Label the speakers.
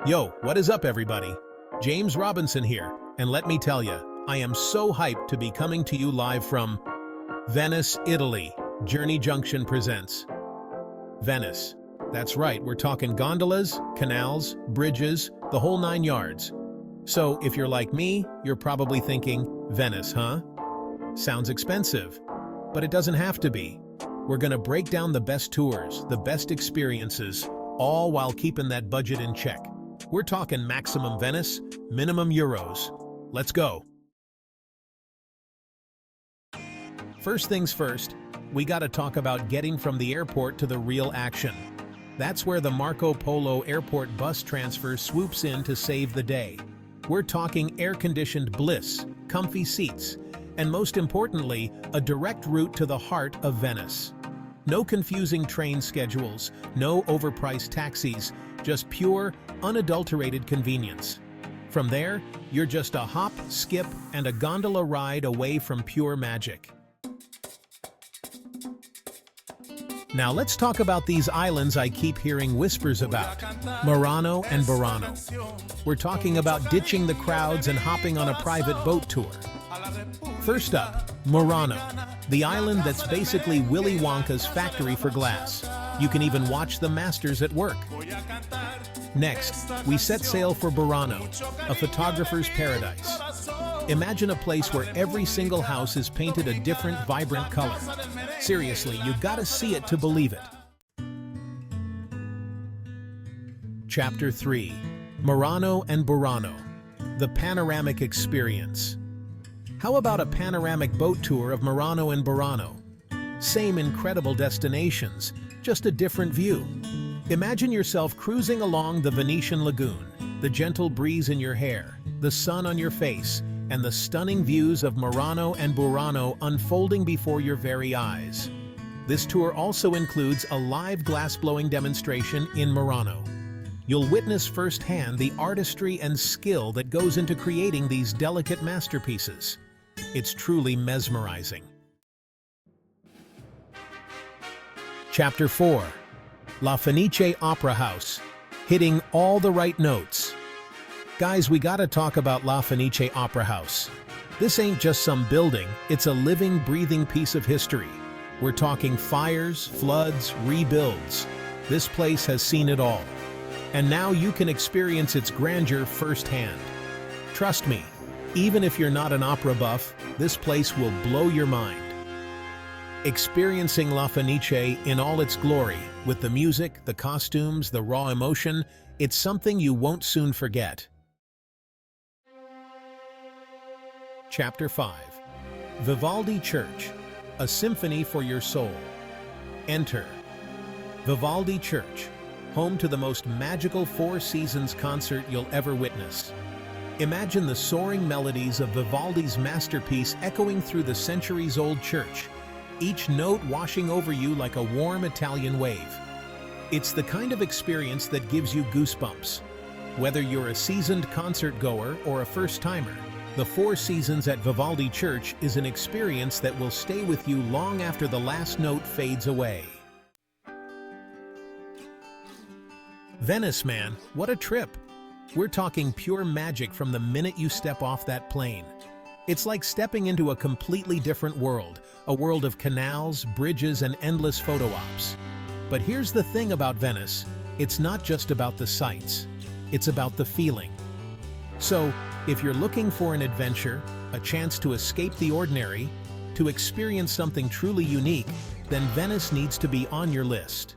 Speaker 1: Yo, what is up everybody? James Robinson here, and let me tell you, I am so hyped to be coming to you live from Venice, Italy. Junction presents Venice. That's right, we're talking gondolas, canals, bridges, the whole 9 yards. So if you're like me, you're probably thinking, Venice, huh? Sounds expensive, but it doesn't have to be. We're gonna break down the best tours, the best experiences, all while keeping that budget in check. We're talking maximum Venice, minimum euros. Let's go. First things first, we gotta talk about getting from the airport to the real action. That's where the Marco Polo Airport bus transfer swoops in to save the day. We're talking air-conditioned bliss, comfy seats, and most importantly, a direct route to the heart of Venice. No confusing train schedules, no overpriced taxis, just pure, unadulterated convenience. From there, you're just a hop, skip, and a gondola ride away from pure magic. Now let's talk about these islands I keep hearing whispers about, Murano and Burano. We're talking about ditching the crowds and hopping on a private boat tour. First up, Murano, the island that's basically Willy Wonka's factory for glass. You can even watch the masters at work. Next, we set sail for Burano, a photographer's paradise. Imagine a place where every single house is painted a different, vibrant color. Seriously, you gotta see it to believe it. Chapter 3. Murano and Burano, the Panoramic Experience. How about a panoramic boat tour of Murano and Burano? Same incredible destinations, just a different view. Imagine yourself cruising along the Venetian lagoon, the gentle breeze in your hair, the sun on your face, and the stunning views of Murano and Burano unfolding before your very eyes. This tour also includes a live glassblowing demonstration in Murano. You'll witness firsthand the artistry and skill that goes into creating these delicate masterpieces. It's truly mesmerizing. Chapter 4. La Fenice Opera House, hitting all the right notes. Guys, we gotta talk about La Fenice Opera House. This ain't just some building, it's a living, breathing piece of history. We're talking fires, floods, rebuilds. This place has seen it all. And now you can experience its grandeur firsthand. Trust me, even if you're not an opera buff, this place will blow your mind. Experiencing La Fenice in all its glory, with the music, the costumes, the raw emotion, it's something you won't soon forget. Chapter 5. Vivaldi Church, a symphony for your soul. Enter Vivaldi Church, home to the most magical Four Seasons concert you'll ever witness. Imagine the soaring melodies of Vivaldi's masterpiece echoing through the centuries-old church, each note washing over you like a warm Italian wave. It's the kind of experience that gives you goosebumps. Whether you're a seasoned concert goer or a first-timer, the Four Seasons at Vivaldi Church is an experience that will stay with you long after the last note fades away. Venice, man, what a trip! We're talking pure magic from the minute you step off that plane. It's like stepping into a completely different world, a world of canals, bridges, and endless photo ops. But here's the thing about Venice, it's not just about the sights, it's about the feeling. So, if you're looking for an adventure, a chance to escape the ordinary, to experience something truly unique, then Venice needs to be on your list.